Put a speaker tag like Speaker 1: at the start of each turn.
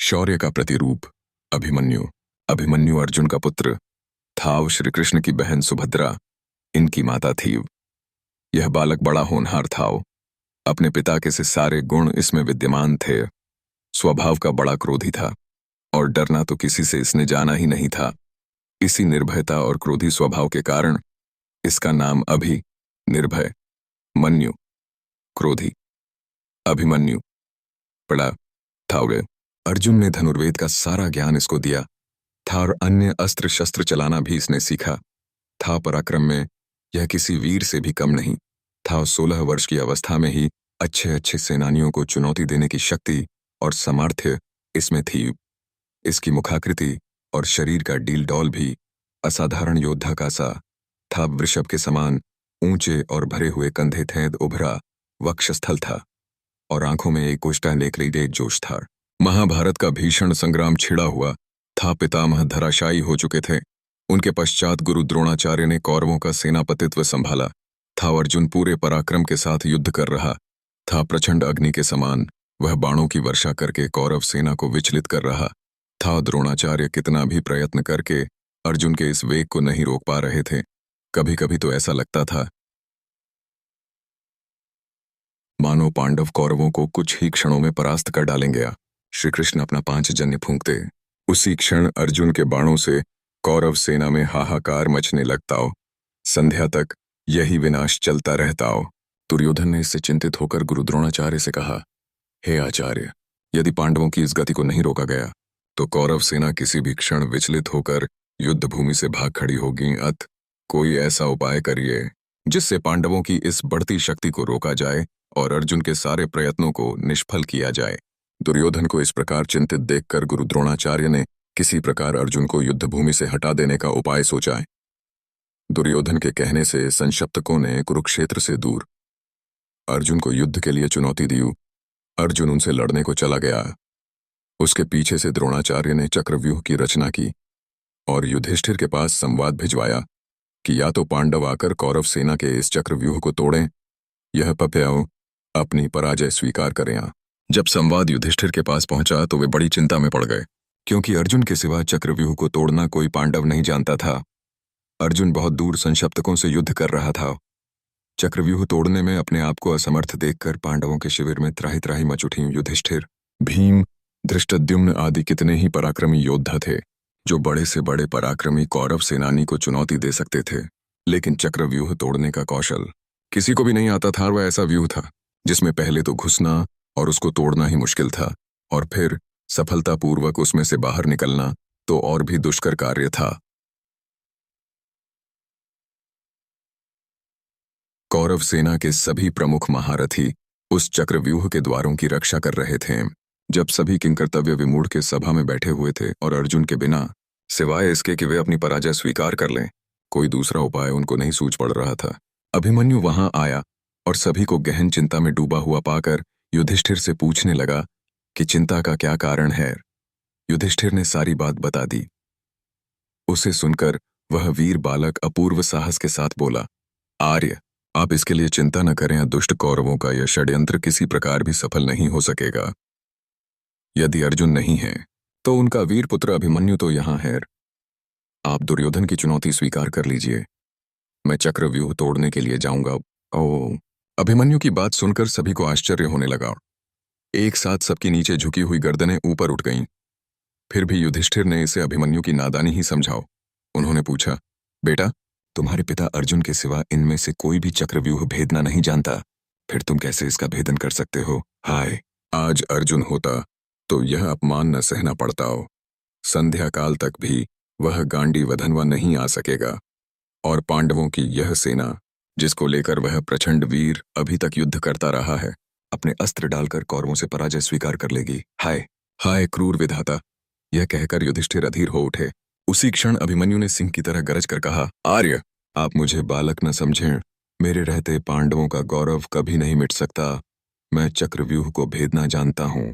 Speaker 1: शौर्य का प्रतिरूप अभिमन्यु। अभिमन्यु अर्जुन का पुत्र था। श्री कृष्ण की बहन सुभद्रा इनकी माता थी। यह बालक बड़ा होनहार था। अपने पिता के से सारे गुण इसमें विद्यमान थे। स्वभाव का बड़ा क्रोधी था और डरना तो किसी से इसने जाना ही नहीं था। इसी निर्भयता और क्रोधी स्वभाव के कारण इसका नाम अभि निर्भय, मन्यु क्रोधी, अभिमन्यु पड़ा था। अर्जुन ने धनुर्वेद का सारा ज्ञान इसको दिया था और अन्य अस्त्र शस्त्र चलाना भी इसने सीखा था। पराक्रम में यह किसी वीर से भी कम नहीं था। 16 वर्ष की अवस्था में ही अच्छे अच्छे सेनानियों को चुनौती देने की शक्ति और सामर्थ्य इसमें थी। इसकी मुखाकृति और शरीर का डील डौल भी असाधारण योद्धा का सा था। वृषभ के समान ऊंचे और भरे हुए कंधे थे, उभरा वक्षस्थल था और आंखों में एक उष्टा नेकली जोश था। महाभारत का भीषण संग्राम छिड़ा हुआ था। पितामह धराशायी हो चुके थे। उनके पश्चात गुरु द्रोणाचार्य ने कौरवों का सेनापतित्व संभाला था। अर्जुन पूरे पराक्रम के साथ युद्ध कर रहा था। प्रचंड अग्नि के समान वह बाणों की वर्षा करके कौरव सेना को विचलित कर रहा था। द्रोणाचार्य कितना भी प्रयत्न करके अर्जुन के इस वेग को नहीं रोक पा रहे थे। कभी कभी तो ऐसा लगता था मानो पांडव कौरवों को कुछ ही क्षणों में परास्त कर डालेंगे। श्री कृष्ण अपना पांचजन्य फूंकते उसी क्षण अर्जुन के बाणों से कौरव सेना में हाहाकार मचने लगता। संध्या तक यही विनाश चलता रहता। दुर्योधन ने इससे चिंतित होकर गुरु द्रोणाचार्य से कहा, हे आचार्य, यदि पांडवों की इस गति को नहीं रोका गया तो कौरव सेना किसी भी क्षण विचलित होकर युद्ध भूमि से भाग खड़ी होगी। अत कोई ऐसा उपाय करिए जिससे पांडवों की इस बढ़ती शक्ति को रोका जाए और अर्जुन के सारे प्रयत्नों को निष्फल किया जाए। दुर्योधन को इस प्रकार चिंतित देखकर गुरु द्रोणाचार्य ने किसी प्रकार अर्जुन को युद्ध भूमि से हटा देने का उपाय सोचा। दुर्योधन के कहने से संशप्तकों ने कुरुक्षेत्र से दूर अर्जुन को युद्ध के लिए चुनौती दी। अर्जुन उनसे लड़ने को चला गया। उसके पीछे से द्रोणाचार्य ने चक्रव्यूह की रचना की और युधिष्ठिर के पास संवाद भिजवाया कि या तो पांडव आकर कौरव सेना के इस चक्रव्यूह को तोड़ें, यह पप्याओ अपनी पराजय स्वीकार करें। जब संवाद युधिष्ठिर के पास पहुंचा तो वे बड़ी चिंता में पड़ गए, क्योंकि अर्जुन के सिवा चक्रव्यूह को तोड़ना कोई पांडव नहीं जानता था। अर्जुन बहुत दूर संशप्तकों से युद्ध कर रहा था। चक्रव्यूह तोड़ने में अपने आप को असमर्थ देखकर पांडवों के शिविर में त्राही त्राही मच उठी। युधिष्ठिर, भीम, धृष्टद्युम्न आदि कितने ही पराक्रमी योद्धा थे जो बड़े से बड़े पराक्रमी कौरव सेनानी को चुनौती दे सकते थे, लेकिन चक्रव्यूह तोड़ने का कौशल किसी को भी नहीं आता था। वह ऐसा व्यूह था जिसमें पहले तो घुसना और उसको तोड़ना ही मुश्किल था और फिर सफलतापूर्वक उसमें से बाहर निकलना तो और भी दुष्कर कार्य था। कौरव सेना के सभी प्रमुख महारथी उस चक्रव्यूह के द्वारों की रक्षा कर रहे थे। जब सभी किंकर्तव्य विमूढ़ के सभा में बैठे हुए थे और अर्जुन के बिना, सिवाय इसके कि वे अपनी पराजय स्वीकार कर लें, कोई दूसरा उपाय उनको नहीं सूझ पड़ रहा था, अभिमन्यु वहां आया और सभी को गहन चिंता में डूबा हुआ पाकर युधिष्ठिर से पूछने लगा कि चिंता का क्या कारण है। युधिष्ठिर ने सारी बात बता दी। उसे सुनकर वह वीर बालक अपूर्व साहस के साथ बोला, आर्य, आप इसके लिए चिंता न करें। दुष्ट कौरवों का यह षड्यंत्र किसी प्रकार भी सफल नहीं हो सकेगा। यदि अर्जुन नहीं है तो उनका वीर पुत्र अभिमन्यु तो यहाँ है। आप दुर्योधन की चुनौती स्वीकार कर लीजिए। मैं चक्रव्यूह तोड़ने के लिए जाऊंगा। ओ, अभिमन्यु की बात सुनकर सभी को आश्चर्य होने लगा। एक साथ सबकी नीचे झुकी हुई गर्दनें ऊपर उठ गईं। फिर भी युधिष्ठिर ने इसे अभिमन्यु की नादानी ही समझाओ। उन्होंने पूछा, बेटा, तुम्हारे पिता अर्जुन के सिवा इनमें से कोई भी चक्रव्यूह भेदना नहीं जानता, फिर तुम कैसे इसका भेदन कर सकते हो? हाय, आज अर्जुन होता तो यह अपमान न सहना पड़ता हो। संध्या काल तक भी वह गांडी वधनवा नहीं आ सकेगा और पांडवों की यह सेना, जिसको लेकर वह प्रचंड वीर अभी तक युद्ध करता रहा है, अपने अस्त्र डालकर कौरवों से पराजय स्वीकार कर लेगी। हाय हाय क्रूर विधाता, यह कहकर युधिष्ठिर अधीर हो उठे। उसी क्षण अभिमन्यु ने सिंह की तरह गरज कर कहा, आर्य, आप मुझे बालक न समझें। मेरे रहते पांडवों का गौरव कभी नहीं मिट सकता। मैं चक्रव्यूह को भेदना जानता हूं।